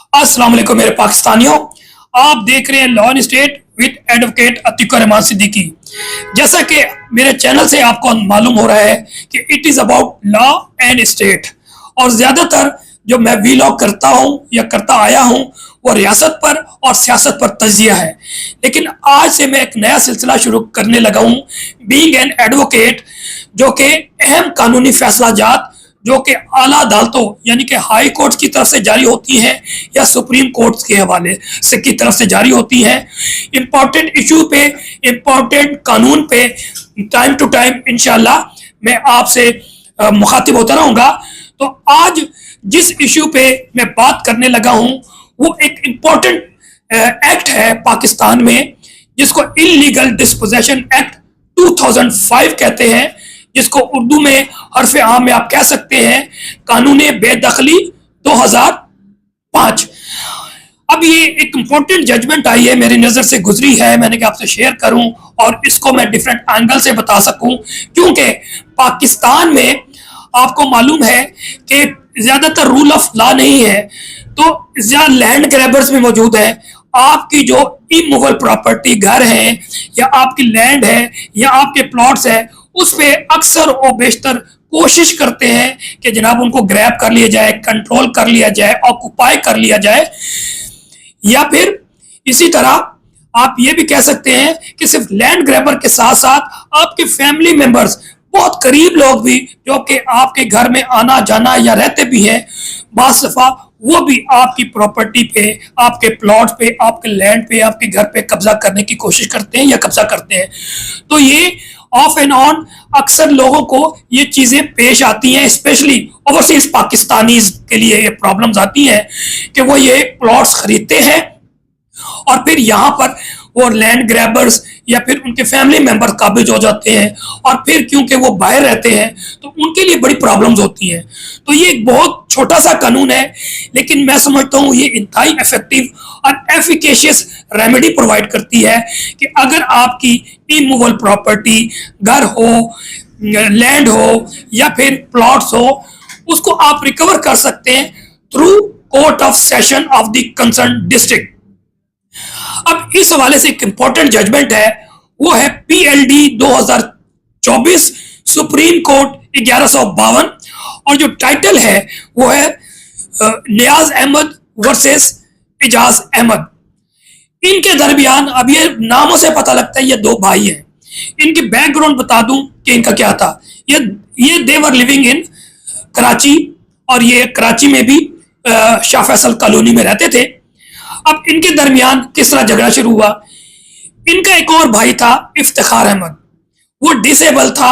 अस्सलाम वालेकुम मेरे पाकिस्तानियों। आप देख रहे हैं law and state with advocate Atiq Rahman Siddiqui. जैसा कि मेरे चैनल से आपको मालूम हो रहा है कि it is about law and state, और ज़्यादातर जो मैं वीलॉग करता हूं या करता आया हूं वो रियासत पर और सियासत पर तजिया है। लेकिन आज से मैं एक नया सिलसिला शुरू करने लगा हूं, बीइंग एन एडवोकेट, जो कि अहम कानूनी फैसला जात जो कि आला अदालतों यानी कि हाई कोर्ट की तरफ से जारी होती हैं या सुप्रीम कोर्ट के हवाले से की तरफ से जारी होती हैं, इम्पोर्टेंट इशू पे, इम्पोर्टेंट कानून पे टाइम टू टाइम इंशाल्लाह मैं आपसे मुखातिब होता रहूँगा। तो आज जिस इशू पे मैं बात करने लगा हूँ वो एक इम्पोर्टेंट एक्ट है पाकिस्तान में, जिसको इलीगल डिस्पोजेशन एक्ट 2005 कहते हैं, जिसको उर्दू में हर्फ आम में आप कह सकते हैं कानून बेदखली 2005। अब ये एक इम्पोर्टेंट जजमेंट आई है, मेरी नज़र से गुजरी है, मैंने कहा आपसे शेयर करूं और इसको मैं डिफरेंट एंगल से बता सकूं, क्योंकि पाकिस्तान में आपको मालूम है कि ज़्यादातर रूल ऑफ लॉ नहीं है, तो ज़्यादा लैंड ग्रैबर्स भी मौजूद हैं। आपकी जो इमूवेबल प्रॉपर्टी घर है या आपकी लैंड है या आपके प्लॉट्स है, उस पे अक्सर और बेशतर कोशिश करते हैं कि जनाब उनको ग्रैब कर लिया जाए, कंट्रोल कर लिया जाए, ऑक्युपाई कर लिया जाए। या फिर इसी तरह आप ये भी कह सकते हैं कि सिर्फ लैंड ग्रैबर के साथ साथ आपके फैमिली मेंबर्स, बहुत करीब लोग भी जो कि आपके घर में आना जाना या रहते भी हैं, बास दफा वो भी आपकी प्रॉपर्टी पे, आपके प्लॉट पे, आपके लैंड पे, आपके घर पे कब्जा करने की कोशिश करते हैं या कब्जा करते हैं। तो ये ऑफ एंड ऑन अक्सर लोगों को ये चीज़ें पेश आती हैं, स्पेशली ओवरसीज पाकिस्तानीज के लिए ये प्रॉब्लम्स आती हैं कि वो ये प्लॉट्स खरीदते हैं और फिर यहाँ पर वो लैंड ग्रैबर्स या फिर उनके फैमिली मेंबर काबिज हो जाते हैं, और फिर क्योंकि वो बाहर रहते हैं तो उनके लिए बड़ी प्रॉब्लम्स होती हैं। तो ये एक बहुत छोटा सा कानून है, लेकिन मैं समझता हूँ ये इंतहाई इफेक्टिव और एफिकेशियस रेमेडी प्रोवाइड करती है कि अगर आपकी इमूवेबल प्रॉपर्टी, घर हो, लैंड हो या फिर प्लॉट्स हो, उसको आप रिकवर कर सकते हैं through court of session of the concern district. अब इस हवाले से एक इंपॉर्टेंट जजमेंट है, वो है PLD 2024 सुप्रीम कोर्ट 1152, और जो टाइटल है वो है नियाज अहमद वर्सेस एजाज अहमद। इनके दरमियान, अब ये नामों से पता लगता है ये दो भाई हैं। इनकी बैकग्राउंड बता दूं कि इनका क्या था। ये देवर लिविंग इन कराची, और ये कराची में भी शाह फैसल कॉलोनी में रहते थे। अब इनके दरमियान किस तरह झगड़ा शुरू हुआ, इनका एक और भाई था इफ्तिखार अहमद, वो डिसेबल था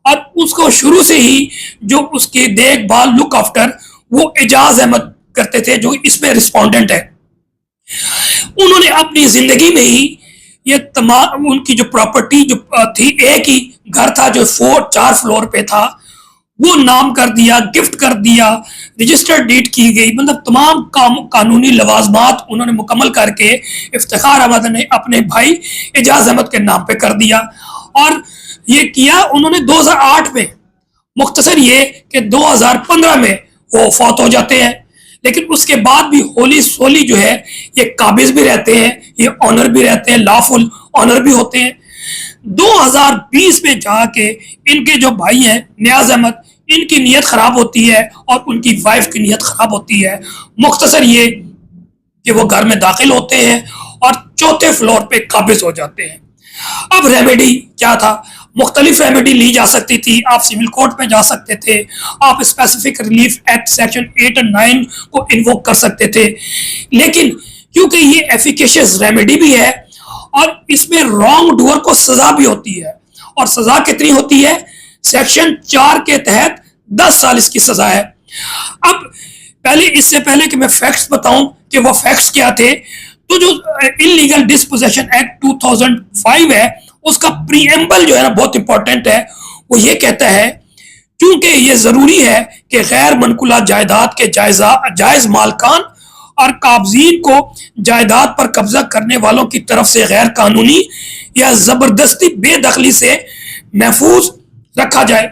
और उसको शुरू से ही जो उसकी देखभाल, लुक आफ्टर, वो एजाज अहमद करते थे, जो इसमें रिस्पोंडेंट है। उन्होंने अपनी जिंदगी में ही ये तमाम उनकी जो प्रॉपर्टी जो थी, एक ही घर था जो 4 फ्लोर पे था, वो नाम कर दिया, गिफ्ट कर दिया, रजिस्टर्ड डीड की गई, मतलब तमाम कानूनी लवाजमात उन्होंने मुकम्मल करके इफ्तिखार अहमद ने अपने भाई एजाज अहमद के नाम पे कर दिया। और ये किया उन्होंने 2008 में। मुख्तसर ये कि 2015 में वो फौत हो जाते हैं, लेकिन उसके बाद भी होली सोली जो है ये काबिज भी रहते हैं, ये ऑनर भी रहते हैं, लॉफुल ऑनर भी होते हैं। 2020 में जाके इनके जो भाई हैं नियाज अहमद, इनकी नीयत खराब होती है और उनकी वाइफ की नीयत खराब होती है। मुख्तसर ये कि वो घर में दाखिल होते हैं और 4थे फ्लोर पे काबिज हो जाते हैं। अब रेमेडी क्या था, मुख्तलिफ रेमेडी ली जा सकती थी। आप सिविल कोर्ट में जा सकते थे, आप स्पेसिफिक रिलीफ एक्ट सेक्शन 8 और 9 को इन्वोक कर सकते थे, लेकिन क्योंकि ये एफिकेशियस रेमेडी भी है और इसमें रॉन्ग डूअर को सजा भी होती है, और सजा कितनी होती है, सेक्शन 4 के तहत 10 साल इसकी सजा है। अब पहले, इससे पहले कि मैं फैक्ट्स बताऊं कि वो फैक्ट्स क्या थे, तो जो इलीगल डिस्पोजेशन एक्ट 2005 है उसका प्रीएम्बल जो है ना बहुत इंपॉर्टेंट है। वो ये कहता है क्योंकि ये जरूरी है कि गैर मनकुला जायदाद के जायज मालकान और काबजीन को जायदाद पर कब्जा करने वालों की तरफ से गैर कानूनी या जबरदस्ती बेदखली से महफूज रखा जाए।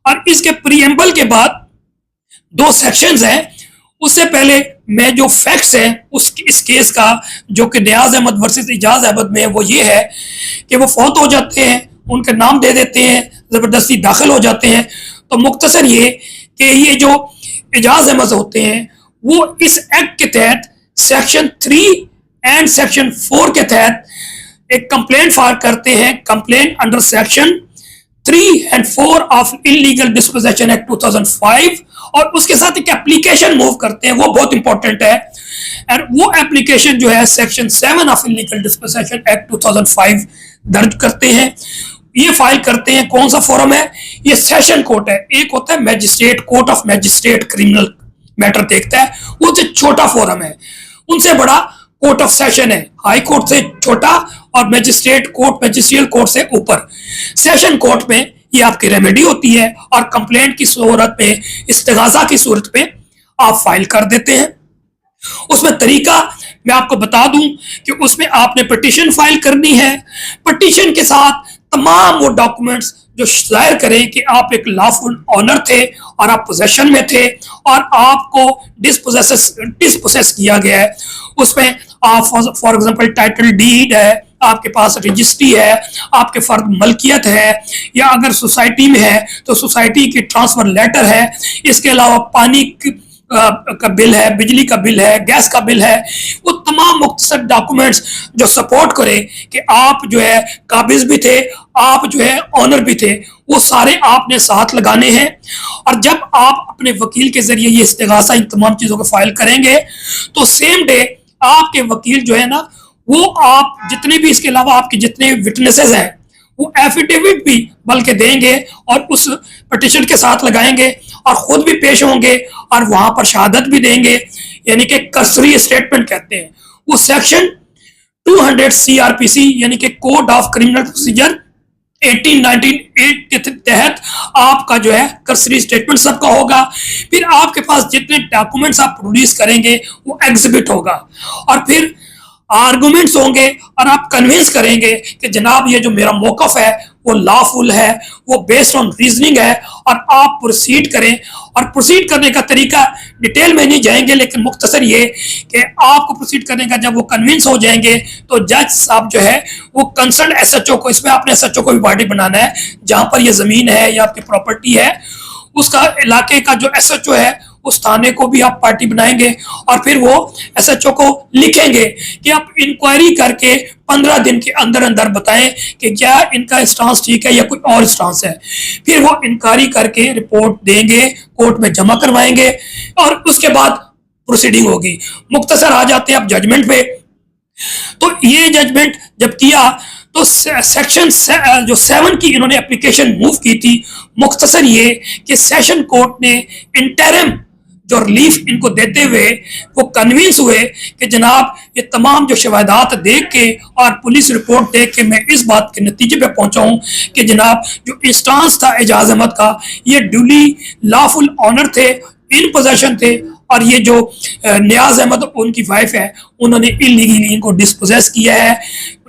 और इसके प्रीएम्बल के बाद 2 सेक्शंस हैं, उससे पहले मैं जो फैक्ट्स हैं उस इस केस का, जो कि नियाज अहमद वर्सेस इजाज अहमद में, वो ये है कि वो फौत हो जाते हैं, उनके नाम दे देते हैं, जबरदस्ती दाखिल हो जाते हैं। तो मुख्तसर ये कि ये जो इजाज अहमद होते हैं वो इस एक्ट के तहत सेक्शन 3 एंड सेक्शन 4 के तहत एक कंप्लेंट फाइल करते हैं, complaint under section 3 and 4 of illegal disposition act 2005, और उसके साथ एक एप्लीकेशन मूव करते हैं, वो बहुत इंपॉर्टेंट है। और वो एप्लीकेशन जो है section 7 of illegal disposition act 2005 दर्ज करते हैं। ये फाइल करते हैं, कौन सा फोरम है? ये सेशन कोर्ट है। एक होता है magistrate, court of magistrate criminal matter देखता है, वो से छोटा फोरम है। उनसे बड़ा कोर्ट ऑफ सेशन है, हाई कोर्ट से छोटा, और मैजिस्ट्रेट कोर्ट मैजिस्ट्रियल कोर्ट से ऊपर। सेशन कोर्ट में ये आपकी रेमेडी होती है, और कंप्लेंट की सूरत में, इस्तिगासा की सूरत में आप फाइल कर देते हैं। उसमें तरीका मैं आपको बता दूं कि उसमें आपने पिटीशन फाइल करनी है। पिटीशन के साथ तमाम वो डॉक्यूमेंट्स जो जाहिर करें कि आप एक लॉफुल ऑनर थे और आप पोजेशन में थे और आपको डिसपोसेस किया गया है। उसमें आप फॉर एग्जांपल टाइटल डीड है, आपके पास रजिस्ट्री है, आपके फर्द मलकियत है, या अगर सोसाइटी में है तो सोसाइटी की ट्रांसफर लेटर है। इसके अलावा पानी का बिल है, बिजली का बिल है, गैस का बिल है। वो तमाम मुख्तसर डॉक्यूमेंट्स जो सपोर्ट करे कि आप जो है काबिज भी थे, आप जो है ऑनर भी थे, वो सारे आपने साथ लगाने हैं। और जब आप अपने वकील के जरिए ये इस्तिगासा इन तमाम चीज़ों को फाइल करेंगे तो सेम डे आपके वकील जो है ना, वो आप जितने भी, इसके अलावा आपके जितने विटनेसेस हैं वो एफिडेविट भी बल्कि देंगे और उस पिटीशन के साथ लगाएंगे और खुद भी पेश होंगे और वहां पर शहादत भी देंगे, यानी कि कसरी स्टेटमेंट कहते हैं। वो सेक्शन 200 CRPC यानी कि कोड ऑफ क्रिमिनल प्रोसीजर 1898 के तहत आपका जो है कसरी स्टेटमेंट सबका होगा। फिर आपके पास जितने डॉक्यूमेंट्स आप प्रोड्यूस करेंगे वो एग्जिबिट होगा, और फिर आर्गुमेंट्स होंगे और आप कन्विंस करेंगे कि जनाब ये जो मेरा मौकफ है वो लॉफुल है, वो बेस्ड ऑन रीजनिंग है, और आप प्रोसीड करें। और प्रोसीड करने का तरीका डिटेल में नहीं जाएंगे, लेकिन मुख्तसर ये कि आपको प्रोसीड करने का जब वो कन्विंस हो जाएंगे तो जज साहब जो है वो कंसर्न SHO को, इसमें आपने SHO को भी पार्टी बनाना है, जहां पर ये जमीन है या आपकी प्रॉपर्टी है उसका इलाके का जो SHO है उस थाने को भी आप पार्टी बनाएंगे, और फिर वो SHO को लिखेंगे कि आप इंक्वायरी करके 15 दिन के अंदर अंदर बताएं कि क्या इनका स्टांस ठीक है या कोई और स्टांस है। फिर वो इंक्वायरी करके रिपोर्ट देंगे, कोर्ट में जमा करवाएंगे, और उसके बाद प्रोसीडिंग होगी। मुख्तसर आ जाते हैं आप जजमेंट पे। तो ये जजमेंट जब किया तो सेक्शन जो 7 की इन्होंने एप्लीकेशन मूव की थी। मुख्तसर ये कि सेशन कोर्ट ने इंटरिम जो रिलीफ इनको देते हुए वो कन्विंस हुए कि जनाब ये तमाम जो शवाहदात देख के और पुलिस रिपोर्ट देख के मैं इस बात के नतीजे पे पहुंचा हूं कि जनाब जो इंस्टांस था एजाज अहमद का, ये ड्यूली लॉफुल ऑनर थे, इन पोजेशन थे, और ये जो नियाज अहमद उनकी वाइफ है उन्होंने इलीगली इनको डिस्पोजेस किया है।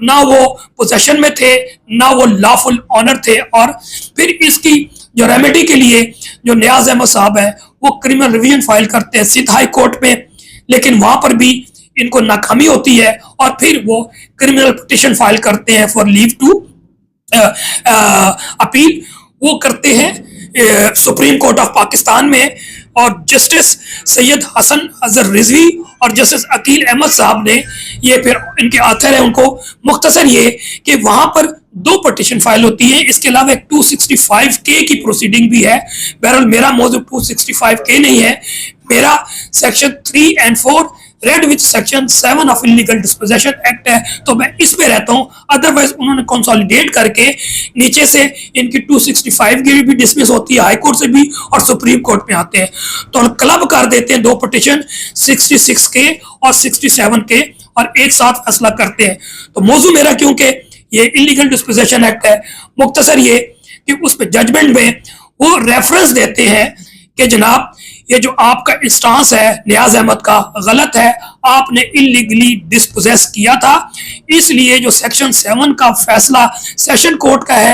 ना वो पोजेशन में थे ना वो लॉफुल ऑनर थे। और फिर इसकी जो रेमेडी के लिए जो नियाज अहमद साहब है वो क्रिमिनल रिवीजन फाइल करते हैं सिंध हाई कोर्ट में, लेकिन वहां पर भी इनको नाकामी होती है, और फिर वो क्रिमिनल पिटीशन फाइल करते हैं फॉर लीव टू अपील। वो करते हैं सुप्रीम कोर्ट ऑफ पाकिस्तान में, और जस्टिस सैयद हसन अजहर रिजवी और जस्टिस अकील अहमद साहब ने, ये फिर इनके आथर है, उनको मुख्तसर ये कि वहां पर 2 पिटीशन फाइल होती है। इसके अलावा एक 265K की प्रोसीडिंग भी है। बहरहाल मेरा मौजू 265K नहीं है, मेरा section 3 and 4 red with section 7 of illegal disposition act है, तो मैं इस पे रहता हूँ। अदरवाइज उन्होंने कंसोलिडेट करके नीचे से इनकी 265 की भी डिसमिस होती है, हाई कोर्ट से भी और सुप्रीम कोर्ट में आते हैं, तो क्लब कर देते हैं 2 पिटीशन 66K और 67K और एक साथ फैसला करते हैं। तो मौजू मेरा, क्योंकि ये इलीगल डिस्पोजेशन एक्ट है, मुख्तसर ये कि उस पर जजमेंट में वो रेफरेंस देते हैं कि जनाब ये जो आपका इंस्टांस है नियाज अहमद का गलत है, आपने इलीगली डिस्पोजेस किया था, इसलिए जो सेक्शन 7 का फैसला सेशन कोर्ट का है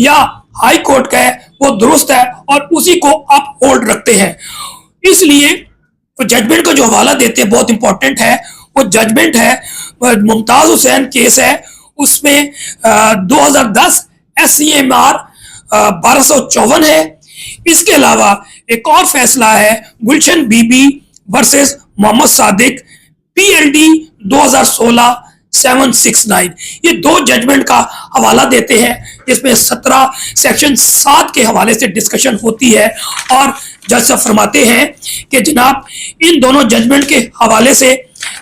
या हाई कोर्ट का है वो दुरुस्त है और उसी को आप होल्ड रखते हैं। इसलिए तो जजमेंट का जो हवाला देते हैं बहुत इंपॉर्टेंट है। वो जजमेंट है मुमताज हुसैन केस है, उसमें 2010 SCMR 1254 है। इसके अलावा एक और फैसला है गुलशन बीबी वर्सेस मोहम्मद सादिक PLD 2016 769। ये दो जजमेंट का हवाला देते हैं जिसमें 17 सेक्शन 7 के हवाले से डिस्कशन होती है और जज साहब फरमाते हैं कि जनाब इन दोनों जजमेंट के हवाले से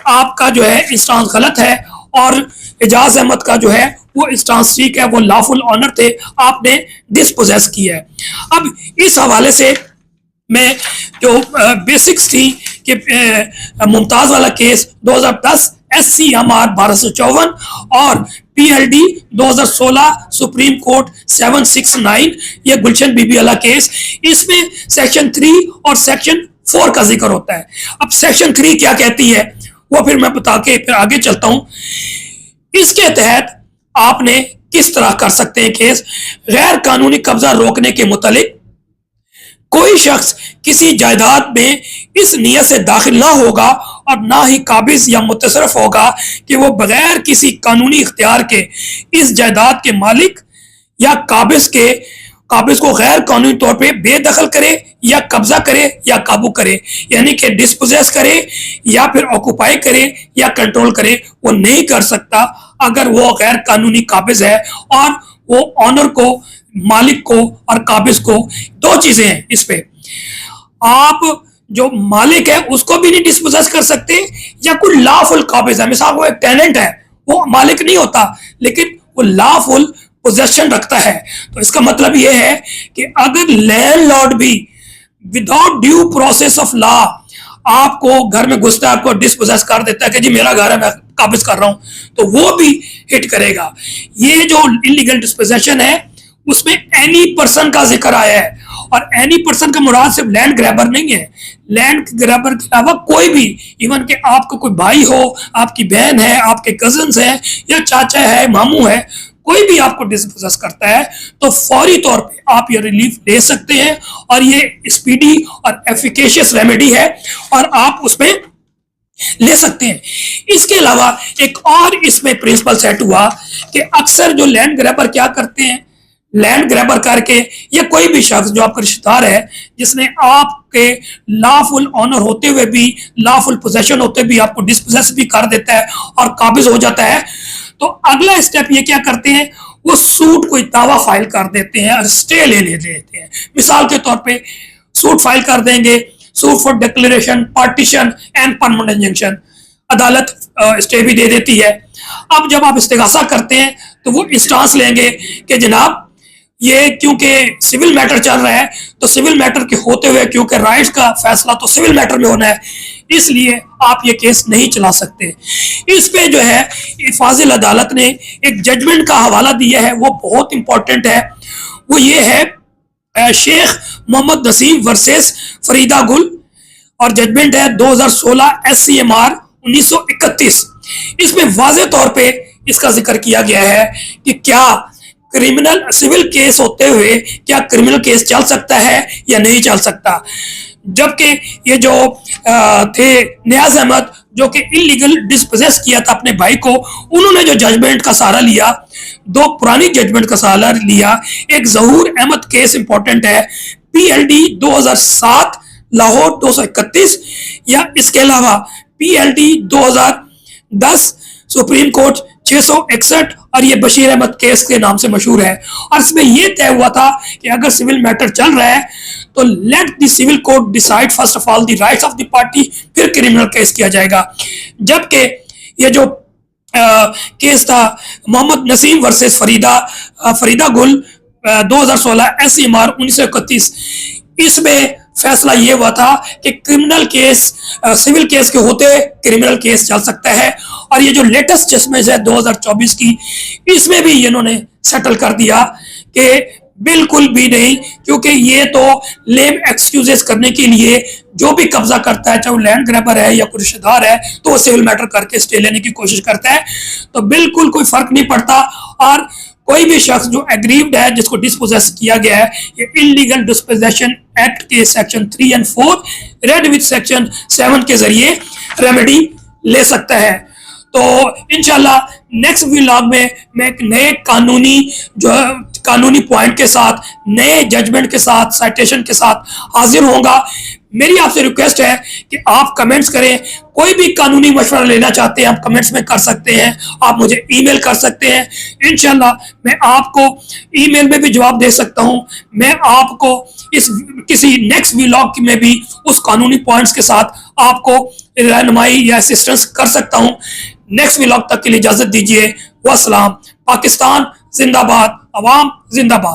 आपका जो है इंस्टांस गलत है और एजाज अहमद का जो है वो इंस्टांस ठीक है, वो लॉफुल ऑनर थे, आपने डिस्पोजेस किया है। अब इस हवाले से मैं जो बेसिक्स थी कि मुमताज वाला केस 2010 SCMR 1254 और PLD 2016 सुप्रीम कोर्ट 769, ये गुलशन बीबी वाला केस, इसमें सेक्शन 3 और सेक्शन 4 का जिक्र होता है। अब सेक्शन 3 क्या कहती है वो फिर मैं बता के फिर आगे चलता हूं। इसके तहत आपने किस तरह कर सकते हैं केस, गैर कानूनी कब्जा रोकने के मुतालिक कोई शख्स किसी जायदाद में इस नियत से दाखिल ना होगा और ना ही काबिज या मुतसरफ होगा कि वो बगैर किसी कानूनी इख्तियार के इस जायदाद के मालिक या काबिज को गैर कानूनी तौर पे बेदखल करे या कब्जा करे या काबू करे, यानी कि डिस्पोजेस करे या फिर ऑक्युपाई करे या कंट्रोल करे, वो नहीं कर सकता अगर वो गैर कानूनी काबिज है। और वो ऑनर को, मालिक को और काबिज को, दो चीजें हैं इस पे, आप जो मालिक है उसको भी नहीं डिस्पोजेस कर सकते या कोई लॉफुल काबिज है, मिसाल वो एक टेनेंट है, वो मालिक नहीं होता लेकिन वो लॉफुल पोजेशन रखता है। तो इसका मतलब ये है कि अगर लैंडलॉर्ड भी without due process of law आपको घर में घुसता है, आपको डिस्पोजेस कर देता है कि जी मेरा घर है मैं काबिज कर रहा हूं, तो वो भी हिट करेगा। ये जो इलीगल डिस्पोजेशन है उसमें एनी पर्सन का जिक्र आया है और एनी पर्सन का मुराद सिर्फ लैंड ग्रैबर नहीं है, लैंड ग्रैबर के अलावा कोई भी, इवन के आपका कोई भाई हो, आपकी बहन है, आपके कजन्स हैं या चाचा है, मामू है, कोई भी आपको डिस्पोजेस करता है तो फौरी तौर पे आप ये रिलीफ ले सकते हैं और ये स्पीडी और एफिकेशियस रेमेडी है और आप उसमें ले सकते हैं। इसके अलावा एक और इसमें प्रिंसिपल सेट हुआ कि अक्सर जो लैंड ग्रैबर क्या करते हैं, लैंड ग्रैबर करके या कोई भी शख्स जो आपका रिश्तेदार है जिसने आपके लॉफुल ऑनर होते हुए भी, लॉफुल पोजेशन होते भी आपको डिस्पोजेस भी कर देता है और काबिज हो जाता है, तो अगला स्टेप ये क्या करते हैं, वो सूट कोई दावा फाइल कर देते हैं और स्टे ले लेते हैं। मिसाल के तौर पे सूट फाइल कर देंगे, suit for declaration, partition and permanent injunction, अदालत स्टे भी दे देती है। अब जब आप इस्तिगासा करते हैं तो वो इंस्टांस लेंगे कि जनाब ये क्योंकि सिविल मैटर चल रहा है तो सिविल मैटर के होते हुए, क्योंकि राइट्स का फैसला तो सिविल मैटर में होना है, इसलिए आप ये केस नहीं चला सकते। इस पे जो है फाजिल अदालत ने एक जजमेंट का हवाला दिया है, वो बहुत इंपॉर्टेंट है। वो ये है शेख मोहम्मद नसीम वर्सेस फरीदा गुल और जजमेंट है 2016 SCMR 1931। इसमें वाज़े तौर पे इसका जिक्र किया गया है कि क्या क्रिमिनल सिविल केस होते हुए क्या क्रिमिनल केस चल सकता है या नहीं चल सकता। जबकि ये जो थे नियाज अहमद जो कि इलीगल डिस्पोजेस किया था अपने भाई को, उन्होंने जो जजमेंट का सहारा लिया, दो पुरानी जजमेंट का सहारा लिया। एक जहूर अहमद केस इंपॉर्टेंट है, PLD 2007 लाहौर 231, या इसके अलावा PLD 2010 सुप्रीम कोर्ट 661 और ये बशीर अहमद केस के नाम से मशहूर है। और इसमें यह तय हुआ था कि अगर सिविल मैटर चल रहा है तो let the civil court decide first of all the rights of the party, फिर क्रिमिनल केस किया जाएगा। जबकि ये जो केस था मोहम्मद नसीम वर्सेस फरीदा गुल 2016 SCMR 1931, इसमें फैसला ये हुआ था कि क्रिमिनल केस सिविल केस के होते क्रिमिनल केस चल सकता है। और ये जो लेटेस्ट जजमेंट है 2024 की, इसमें भी इन्होंने सेटल कर दिया कि बिल्कुल भी नहीं, क्योंकि ये तो लेम एक्सक्यूजेस करने के लिए जो भी कब्जा करता है, चाहे वो लैंड ग्रैबर है या कोई रिश्तेदार है, तो वो सिविल मैटर करके स्टे लेने की कोशिश करता है, तो बिल्कुल कोई फर्क नहीं पड़ता। और कोई भी शख्स जो एग्रीव्ड है, जिसको डिस्पोजेस किया गया है, ये इलीगल डिस्पोजेशन एक्ट के सेक्शन 3 और 4 रेड विथ सेक्शन 7 के जरिए रेमेडी ले सकता है। तो इंशाल्लाह नेक्स्ट व्लॉग में मैं एक नए कानूनी पॉइंट के साथ, नए जजमेंट के साथ, साइटेशन के साथ हाजिर होऊंगा। मेरी आपसे रिक्वेस्ट है कि आप कमेंट्स करें, कोई भी कानूनी मशवरा लेना चाहते हैं आप कमेंट्स में कर सकते हैं, आप मुझे ईमेल कर सकते हैं। इंशाल्लाह मैं आपको ईमेल में भी जवाब दे सकता हूं। मैं आपको इस किसी नेक्स्ट व्लॉग में भी उस कानूनी पॉइंट्स के साथ आपको रहनुमाई या असिस्टेंस कर सकता हूं। नेक्स्ट व्लॉग तक के लिए इजाजत दीजिए। वस्सलाम। पाकिस्तान जिंदाबाद, अवाम जिंदाबाद।